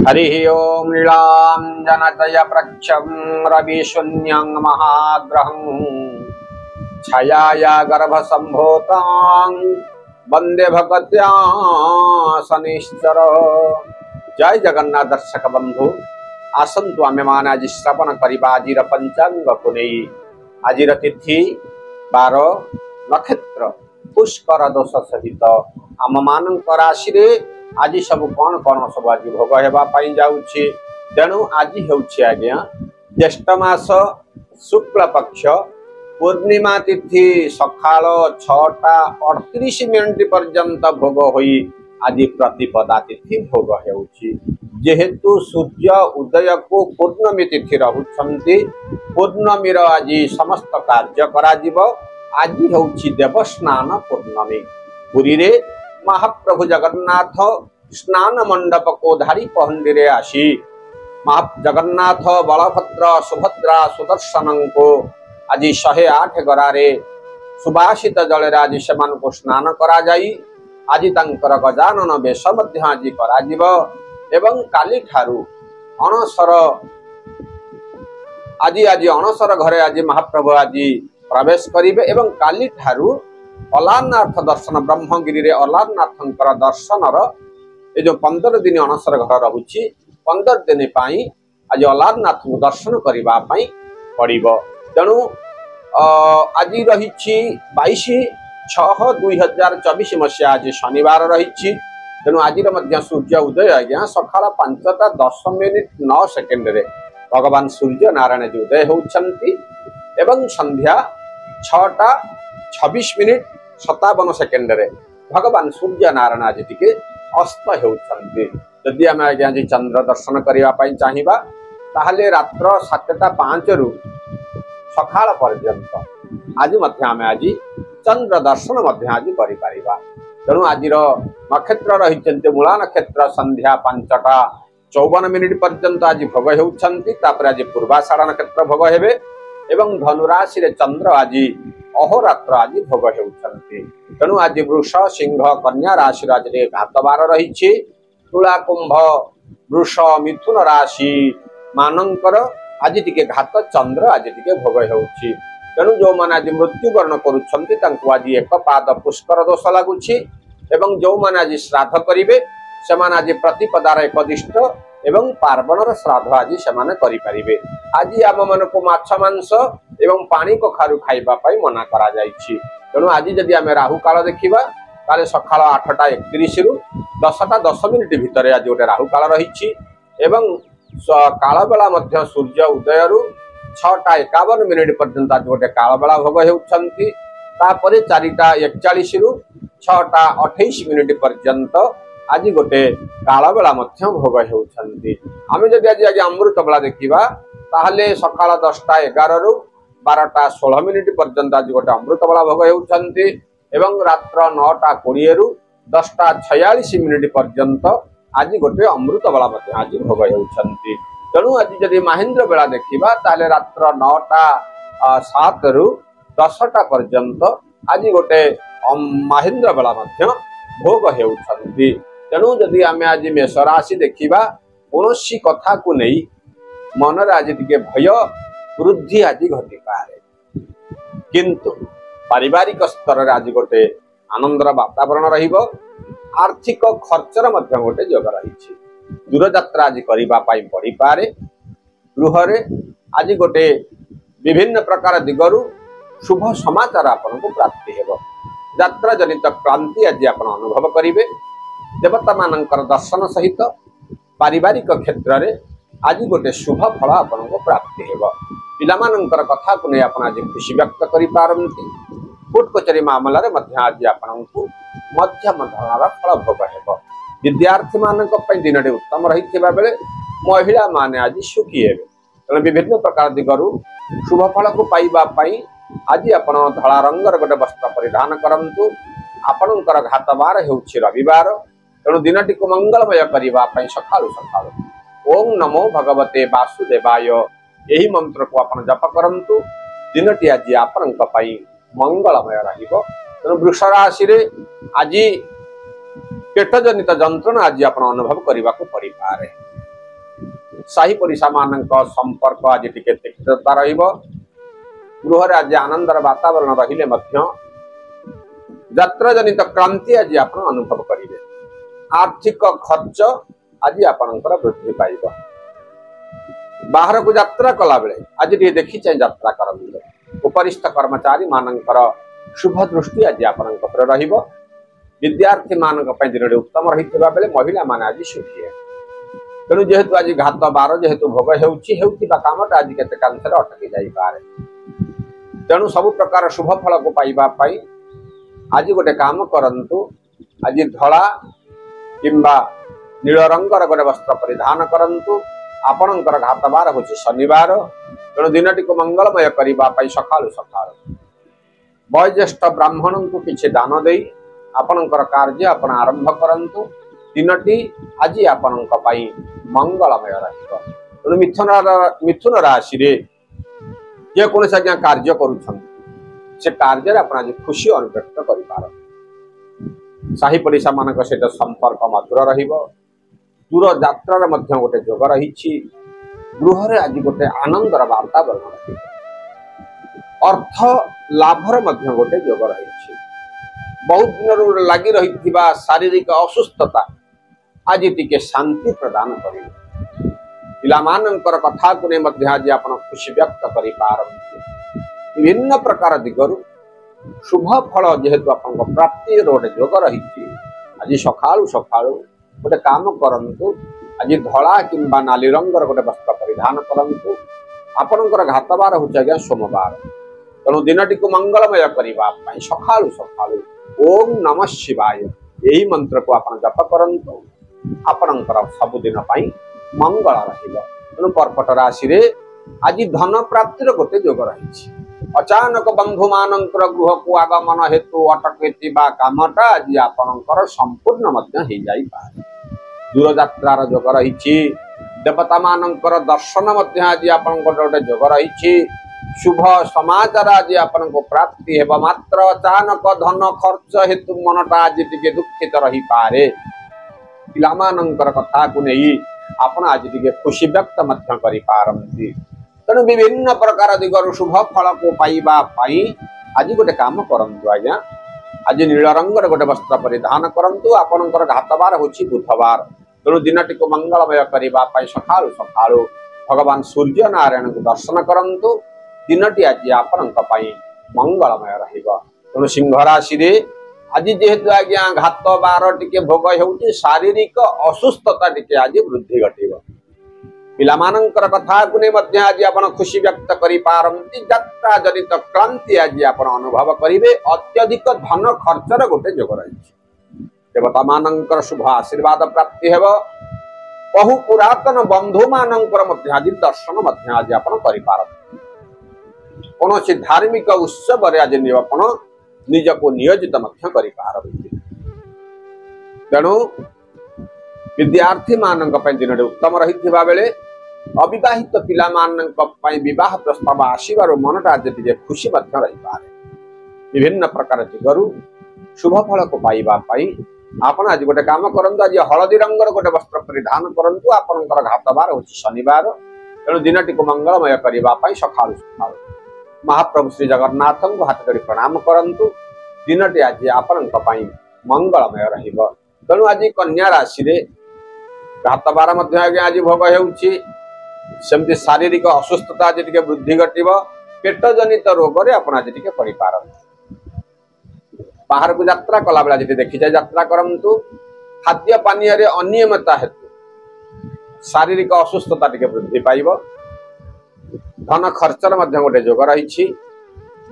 हरि ओम नीलांजनतय प्रच्छं रविशून्यं महाग्रहं छायाया गर्भसंभूतां वंदे भगत्या शनिश्चर। जय जगन्नाथ दर्शक बंधु आसतु आमे मान आज श्रवण करिबा आजिर पंचांग को नहीं। आजिर तिथि 12 नक्षत्र पुष्कर दोष सहित आम मान राशि रे आज सब कौन कौन सब आज भोग हेबा पाई जाउछि। तेणु आज हेउछि आज्ञा ज्येष्ठ मास शुक्ल पक्ष पूर्णिमा तिथि सकाळ 6:38 पर्यंत भोग होई आज प्रतिपदा तिथि भोग हेउछि। जेहेतु सूर्य उदय को पूर्णमी तिथि रहुछंती पूर्णमीर आज समस्त कार्य करा जिवो। आज हेउछि देवस्नान पूर्णमी। पुरी रे महाप्रभु जगन्नाथ स्नान मंडप को धारी पहंडी रे आसी जगन्नाथ बलभद्र सुभद्रा सुदर्शन को आज 108 गरारे सुबासित जल आज से स्नान करा जाई। आज तांकर गजानन बेश मध्य आज करा जिवो एवं काली ठारू अणसर आज अणसर घरे आज महाप्रभु आज प्रवेश करिवे एवं काली ठारू अलारनाथ दर्शन ब्रह्मगिरी रे अलारनाथंकर दर्शनर ये जो 15 दिन अणसर घर रहुछि 15 दिन पाई आज अलारनाथ को दर्शन करिबा पाई पड़िबो। तेणु आज रहिछि 22/6/2024 मसीहा आज शनिवार रहिछि। तेणु आज सूर्य उदय आज्ञा सकाळ 5:10 रे भगवान सूर्य नारायण जी उदय होउछंती एवं संध्या 6:26:57 रे भगवान सूर्य नारायण आज टिके अस्त होउछंती। यदि आम आज्ञा जी चंद्र दर्शन करिबा पई चाहिबा ताहले रात्र 7:05 रु सकाळ पर्यंत आज मध्य आम आज चंद्र दर्शन मध्य आज करि परिबा। तेणु आज नक्षत्र रहिचंते मूला नक्षत्र संध्या 5:54 पर्यंत आज भोग होउछंती। तापर आज पूर्वाषाढ़ नक्षत्र भोग हेबे एवं धनुराशि रे चंद्र आज अहोरात्र आज भोग होउछंती। तेणु आज वृष सिंह कन्या राशि आज घातबार रही। तुला कुंभ वृष मिथुन राशि मानकर आज टिके घात चंद्र आज टिके भोग होउछि। तेणु जो माने आज मृत्युवर्ण करुछंती तांको आज एक पाद पुष्कर दोष लागुछि एवं जो माने आज श्राद्ध करिवे सेमान आज प्रतिपदार एकदिष्ट एवं पार्वणर श्राद्ध आज सेमाने करि परिबे। आज आम मन को माछ मांस एवं पानी कखारु खाइबा पाई मना करा जाइछि। तेणु आज जदि आमे राहु काल देखिबा ताले सकाळ 8:31 रु 10:10 भितर आज गोटे राहु काल रहिछि एवं काल बेला मध्य सूर्य उदय रु 6:51 पर्यंत आज गोटे काल बेला भोग हेउछंती। तापरे 4:41 रु 6:28 पर्यंत आज गोटे काल बेला मध्य भोग हेउछंती। आमे जदि आज अमृत बेला देखिबा ताहले सकाळ 10:11 रु 12:16 पर्यंत आज गोटे अमृत बेला भोग हेउछंती एवं रात्र 9:20 रु 10:46 पर्यंत आज गोटे अमृत बेला मध्य आज भोग हेउछंती। तेणु आज जदि महेंद्र बेला देखिबा ताले रात्र 9:07 रु 10टा पर्यंत आज गोटे महेंद्र बेला मध्य भोग हेउछंती। तेणु जदि आमे आज मेष राशि देखिबा कोनोसी कथा को नहीं मन रे आज टिके भय वृद्धि आज घटी पारे किंतु पारिवारिक स्तर रे आज गोटे आनंदर वातावरण रहिबो। आर्थिक खर्चर मध्य गोटे जोग रहिछि। दूर यात्रा आज करिबा पाई पड़ी पारे। गृह रे आज गोटे विभिन्न प्रकार दिगरु शुभ समाचार आपन को प्राप्ति हेबो। यात्रा जनित क्रांति आज आपन अनुभव करिवे। देवता मानकर दर्शन सहित पारिवारिक क्षेत्र रे आज गोटे शुभ फल आपन को प्राप्ति हेबो। पिला मानकर कथा को नै आपन आज खुशी व्यक्त करि पारंती। कोर्ट कचेरी मामला रे मध्य आज आपन को मध्यम धरणार फल भोग हेबो। विद्यार्थी मानक पई दिनटे उत्तम रहिथिबा बेले महिला माने आज सुखी हेबे। तेणु विभिन्न प्रकार दिगरु शुभ फल को पाइबा पाई आज आपण धला रंगर गोटे वस्त्र परिधान करंतु। आपणकर घातबार हेउछि रविवार। तेणु दिनटी को मंगलमय करिबा पाई सकाळु सकाळु ओम नमो भगवते वासुदेवाय यही मंत्र को आपण जप करंतु। दिनटी आज आपणक पाई मंगलमय रहिबो। तेणु वृष राशि रे आज पेट जनित जंत्रणा आज आपण अनुभव करने को पड़ी पारे। साही परिसा मानक संपर्क आज टिके तीक्ष्णता रहिबो गृह आज आनंदर वातावरण रहिले मध्य यात्रा जनित क्रांति आज आप अनुभव करेंगे आर्थिक खर्च आज आपणकर वृद्धि पाइब बाहर को यात्रा कला बेले आज ये देखी चाहे यात्रा करते उपरिस्थ कर्मचारी मानकर शुभ दृष्टि आज आपणक रहिबो विद्यार्थी मानक दिन उत्तम रही बेले महिला मान आज सुखी है तेणु जेहेतु आज घात बार जेहेतु भोग होमटा आज केते कांथरे अटकी जाई पारे तेणु सब प्रकार शुभ फल को पाइबा पाई आज गोटे काम करंतु आज धला किंबा नील रंगर गोटे वस्त्र परिधान करंतु आपणकर घात बार हूँ शनिवार तेणु दिनटी को मंगलमय करने सकालू सकालू वयोज्येष्ठ ब्राह्मण को किसी दान दे आपणकर कार्य आपण आरंभ करंतु दिनटी आज आपण मंगलमय रु मिथुन राशि जेको आज्ञा कार्य करुछन से कार्य आप आज खुशी अनुभक्त कर साही पड़िशा मान सहित संपर्क मधुर रहिबो दूर यात्रा मध्य गोटे जोग रही गृह आज गोटे आनंदर वातावरण रही अर्थ लाभर मध्य गोटे जोग रही बहुत दिन लगी रही शारीरिक असुस्थता आज टिके शांति प्रदान कर पिलामानंकर कथा को नहीं आज आप खुशी व्यक्त कर विभिन्न प्रकार दिगरु शुभ फल जेहेतु आप प्राप्ति गोटे जोग रही आज सकालू सकालू गोटे काम करंतु आज धला किंबा नाली रंगर गोटे वस्त्र परिधान करंतु आपणकर घातबार हूँ आज्ञा सोमवार तेणु दिनटी को मंगलमय करने सकालू सकालू ओम नमः शिवाय यही मंत्र को आप जप करंतु आपणकर सबुदिन मंगल रहिबो तेणु कर्कट राशि रे आज धन प्राप्तिर गोटे जोग रही अचानक बंधु मानकर गृह को आगमन हेतु अटके कामटा आज आपणकर संपूर्ण मध्य हो जाई पारे दूर यात्रार जोग रही देवता मानकर दर्शन मध्य आज आपणकर गोटे जोग रही शुभ समाचार आज आपन को प्राप्ति हेबा मात्र अचानक धन खर्च हेतु मनटा आज टिके दुखित रही पारे पिलामानंकर कथा को नहीं आपण आज टिके खुशी व्यक्त मध्य करि पारंती तेणु विभिन्न प्रकार दिगर शुभ फल को पाइबा पाई आज गोटे काम करंतु आज्ञा आज नील रंगर गोटे वस्त्र परिधान करंतु आपणकर घातबार होछि बुधवार तेणु दिनटी को मंगलमय करबा पाई सकाळु सकाळु भगवान सूर्य नारायण को दर्शन करंतु दिनटी आज आपणक मंगलमय रहिबो तेणु सिंह राशि रे आज जेहेतु आज्ञा घात बार टिके भोग होउछि शारीरिक असुस्थता टिके आज वृद्धि घटिबो पिलामानंकर कथा को नै मध्य आज आपण खुशी व्यक्त करि पारंती यात्रा जनित क्रांति आज आपण अनुभव करिवे अत्यधिक धन खर्चर गोटे जोग रही देवता मानंकर शुभ आशीर्वाद प्राप्ति हेबो बहु पुरातन बंधु मानंकर मध्य आज दर्शन मध्य आज आपण करि पारंती कौन सी धार्मिक उत्सव आज निरूपण निज को नियोजित तेणु विद्यार्थी मानक दिन उत्तम रही बेले अविवाहित पिला विवाह प्रस्ताव आसवर मनटा आज टे खुशी रही पारे विभिन्न प्रकार दिगरु शुभ फल को पाइबा आपण आज गोटे काम करंतु आज हलदी रंगर गोटे वस्त्र परिधान करंतु आपणकर घातबार होछि शनिवार तेणु दिनटी को मंगलमय करने सकाळु सकाळु महाप्रभु श्री जगन्नाथ को हाथ जोड़ी प्रणाम करंतु दिनटी आज आपण मंगलमय रहिबो तेणु आज कन्या राशि रे घातबार आज भोग होउछि सेमती शारीरिक असुस्थता आज टिके वृद्धि घटिबो पेट जनित रोग रे आपण आज टिके परि पारंतु बाहर को यात्रा कला बेला जति देखि जाय यात्रा करंतु खाद्य पानीय रे अनियमितता हेतु शारीरिक असुस्थता टिके वृद्धि पाइबो धन खर्चर मध्य गोटे जोग रही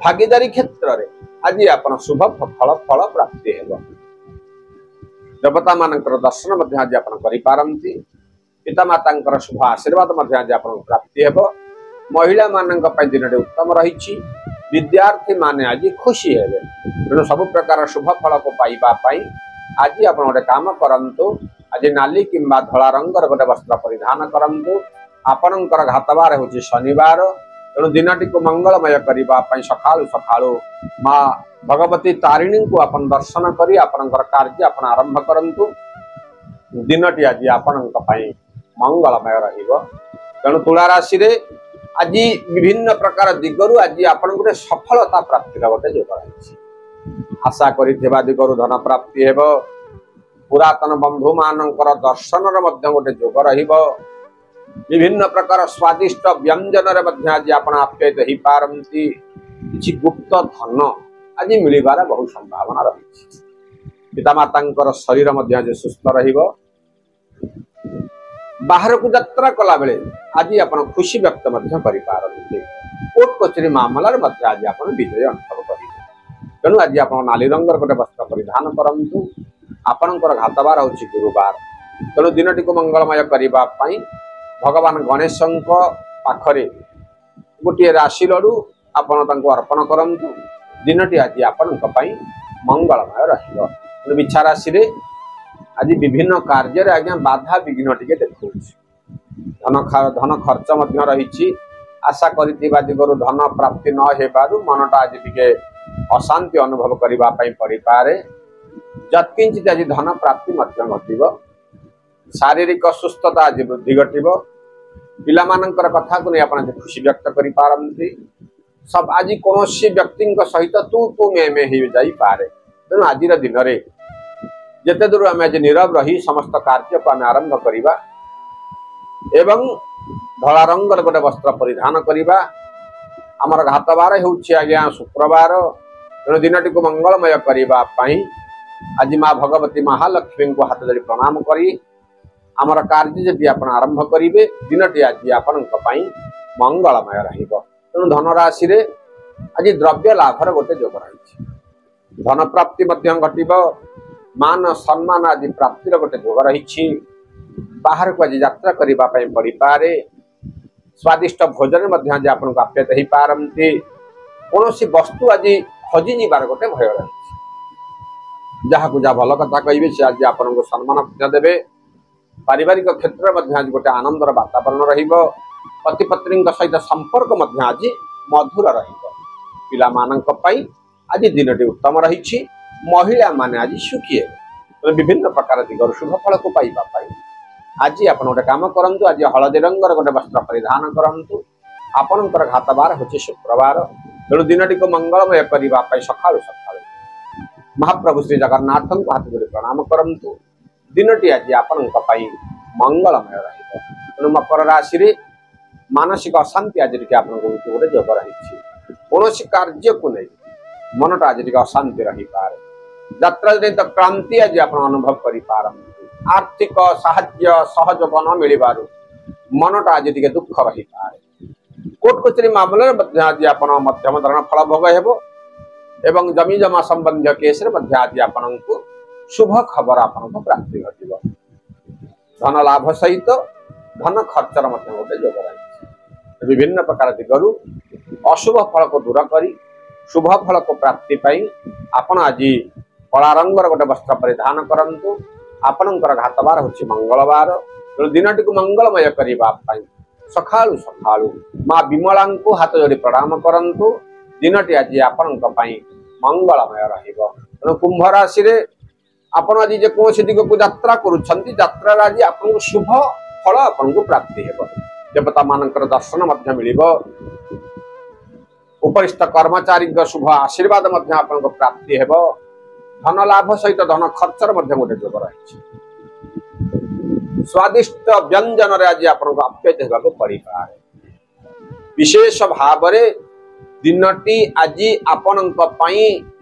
भागीदारी क्षेत्र में आज आप शुभ फल फल प्राप्ति हेब देवता मानकर दर्शन मध्य आज आप पारंती पितामाता शुभ आशीर्वाद मध्य आज आप प्राप्ति हेब महिला मानक दिन उत्तम रही विद्यार्थी माने आज खुशी हेबे तेणु सब प्रकार शुभ फल को पाइबा आज आप गोटे काम करंतु आज नाली किंबा धला रंगर गोटे वस्त्र परिधान करंतु आपणकर घातबार होछि शनिवार तेणु दिनटी को मंगलमय करने सकाळु सकाळु माँ भगवती तारिणी को अपन दर्शन करी आपणकर कार्य आपण आरंभ करंतु दिनटी आज आपणक मंगलमय रहिबो। तेणु तुला राशि रे आज विभिन्न प्रकार दिगरु आज आपण गोटे सफलता प्राप्ति गोटे जोग रही। आशा करिथिबा दिगरु धन प्राप्ति हेबो। पुरातन बंधु मानकर दर्शन गोटे जोग रहिबो। विभिन्न प्रकार स्वादिष्ट व्यंजन आज आपण आप्यायित हो पारती। किछि गुप्त धन आज मिलबार बहुत संभावना रही। पितामाता शरीर आज सुस्थ रहिबो। बाहर को यात्रा कला बेले आज आपण खुशी व्यक्त कर पारती। कोर्ट कचेरी मामला आज आपण विजय अनुभव करेंगे। तेणु आज आप नाली रंगर गोटे वस्त्र परिधान करंतु। आपणकर घातबार हूँ गुरुवार। तेणु दिनटी को मंगलमय करने भगवान गणेश पाखरे गोटे राशि लडू आपण अर्पण करंतु। दिनटी आज आपण मंगलमय रहिबो। बिछा राशि रे आज विभिन्न कार्य आज्ञा बाधा विघ्न टिके देखु। धन खर्च मध्य रही। आशा करिथिबा दिगरु धन प्राप्ति न हेबारु मनटा आज टिके अशांति अनुभव करने पड़ पारे। जत्किंचित आज धन प्राप्ति मध्य घटिबो। शारीरिक सुस्थता आज वृद्धि घटिबो। पिलामानंकर कथा को नहीं आपण खुशी व्यक्त करि पारंती। सब आज कौन व्यक्ति सहित तू तू में ही जाई पारे। तेणु आज दिन में जिते दूर आम आज नीरव रही समस्त कार्य को आम आरंभ करवा एवं धला रंगर गोटे वस्त्र परिधान करवा। आमर घातबार होउछि आज्ञा शुक्रवार। तेणु दिनटी को मंगलमय करने आज माँ भगवती महालक्ष्मी को हाथ जोड़ी प्रणाम करी आमर कार्य जदि आप आरंभ करेंगे दिनटी आज आपण मंगलमय रहिबो। तेणु धनराशि रे आज द्रव्य लाभर गोटे जोग रही। धन प्राप्ति मध्य घटिबो। मान सम्मान आदि प्राप्तिर गोटे जोग रही। बाहर को आज यात्रा करने पड़ पारे। स्वादिष्ट भोजन मध्य आज आपको आप्यायित हो पारती। कौन वस्तु आज हजि जाबार गोटे भय रही। जहाँ को जहाँ भल कथा कहे से आज आपको सम्मान देवे। पारिवारिक क्षेत्र में आज गोटे आनंदर वातावरण रहिबो। पति पत्नी सहित संपर्क आज मधुर रहिबो। पिला मानक पई आज दिनटी उत्तम रही। महिला माने आज सुखी है। विभिन्न प्रकार दिगर शुभ फल को पाइबा पाई आज आप गोटे काम करंतु। आज हलदी रंगर गोटे वस्त्र परिधान करंतु। आपणकर घातबार होछि शुक्रवार। तेणु दिनटी को मंगलमय करने सकाळु सकाळु महाप्रभु श्री जगन्नाथ को हाथ जोड़ी प्रणाम करंतु। दिनटी आज आपण मंगलमय रहिबो। तेणु मकर राशि रे मानसिक अशांति आज गोटे जोग रही। कौन कार्य को नहीं मनटा आज अशांति रही पारे। यात्रा जनित क्रांति आज आप अनुभव कर पारती। आर्थिक साहाय्य सहयोग न मिलबारु मनटा आज दुख रही पारे। कोर्ट कचेरी मामला आज आप मध्यम धरण फल भोग हेबो एवं जमी जमा संबंधी केस आज आपण शुभ खबर आपको प्राप्ति घटिबो। धन लाभ सहित धन खर्चर गोटे जोग रही। विभिन्न प्रकार दिगरु अशुभ फल को दूर करी शुभ फल को प्राप्ति पाई आपण आज कला रंगर गोटे वस्त्र परिधान करंतु। आपणकर घातबार होछि मंगलवार। तेणु दिनटी को मंगलमय करने सकाळु सकाळु माँ विमला को हाथ जोड़ी प्रणाम करंतु। दिनटी आज आपण मंगलमय रहिबो। तेणु कुंभ राशि रे आपण आज जेकोसी दिग को यात्रा करुछंती यात्रा आज आपको शुभ फल आपको प्राप्ति हेबो। देवता मानकर दर्शन मध्य मिलिबो। उपरिस्थ कर्मचारी शुभ आशीर्वाद मध्य आपको प्राप्ति हेबो। धन लाभ सहित धन खर्चर मध्य गोटे जोग रही। स्वादिष्ट व्यंजन आज आपको आप्यायित होगा पड़ पाए। विशेष भाव दिनटी आज आपण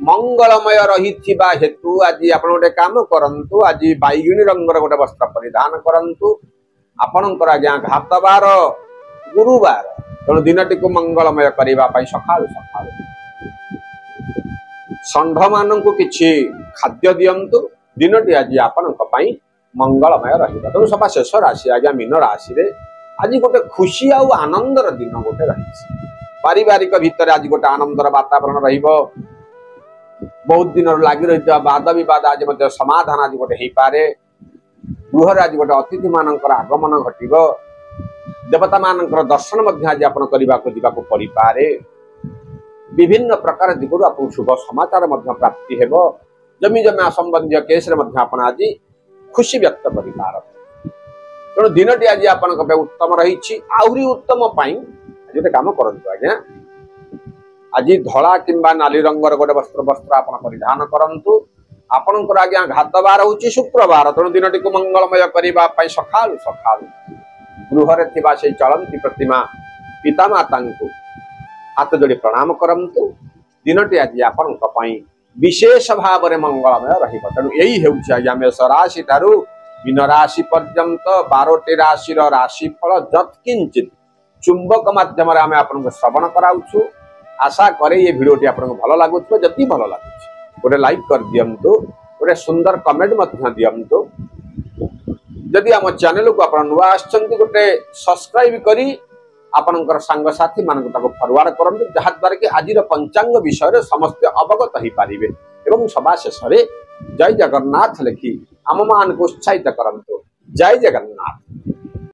मंगलमय रही हेतु आज आप गोटे काम करंतु। आज बैगुणी रंगर गोटे वस्त्र परिधान करंतु। आपणकर आज घातबार गुरुवार। तेणु दिनटी को मंगलमय करने सकाळु सकाळु षंढ मान को किछि खाद्य दियंतु। दिनटी आज आपण मंगलमय रहिबा। तेणु सभा शेष राशि आज्ञा मीन राशि रे आज गोटे खुशी आउ आनंदर दिन गोटे रही। पारिवारिक भितर आज गोटे आनंदर वातावरण रहिबो। बहुत दिन लगी रही वाद विवाद आज समाधान आज गोटे हो पारे। गृह आज गोटे अतिथि मानकर आगमन घटिबो। देवता मानकर दर्शन आज आप पड़ पारे। विभिन्न प्रकार दिगरु आप शुभ समाचार प्राप्ति हेबो। जमी जमा संबंधी केस आज खुशी व्यक्त कर पारती। तेणु दिनटी आज आपण उत्तम रही आहरी उत्तम गोटे कम करूँ आज्ञा आज धला किंबा नाली रंगर गोटे वस्त्र आप परिधान करूँ आपणकर आज्ञा घातवार हूँ शुक्रवार तेणु दिनटी को मंगलमय करने सका सका गृह से चलती प्रतिमा पितामाता को हाथ जोड़ी प्रणाम करंतु दिनटी आज आपण विशेष भाव में मंगलमय तेणु यही हूँ मेष राशि ठारू मीन राशि पर्यंत 12टी राशि राशिफल जत्किंचित चुंबक माध्यम आम आपको श्रवण कराऊँ आशा करे ये भिडटी आपको भल लगुव जति भल लगुच गोटे लाइक कर दिंतु गोटे सुंदर कमेंट दिंतु जदि आम चैनल को आप नुआ गोटे सब्सक्राइब करी आपणकर सांगसाथी मान फरवर्ड करंतु जहाद्वारा कि आज पंचांग विषय समस्त अवगत हो पारे एवं सभा शेष जय जगन्नाथ लिखि आम मान को उत्साहित करंतु जय जगन्नाथ।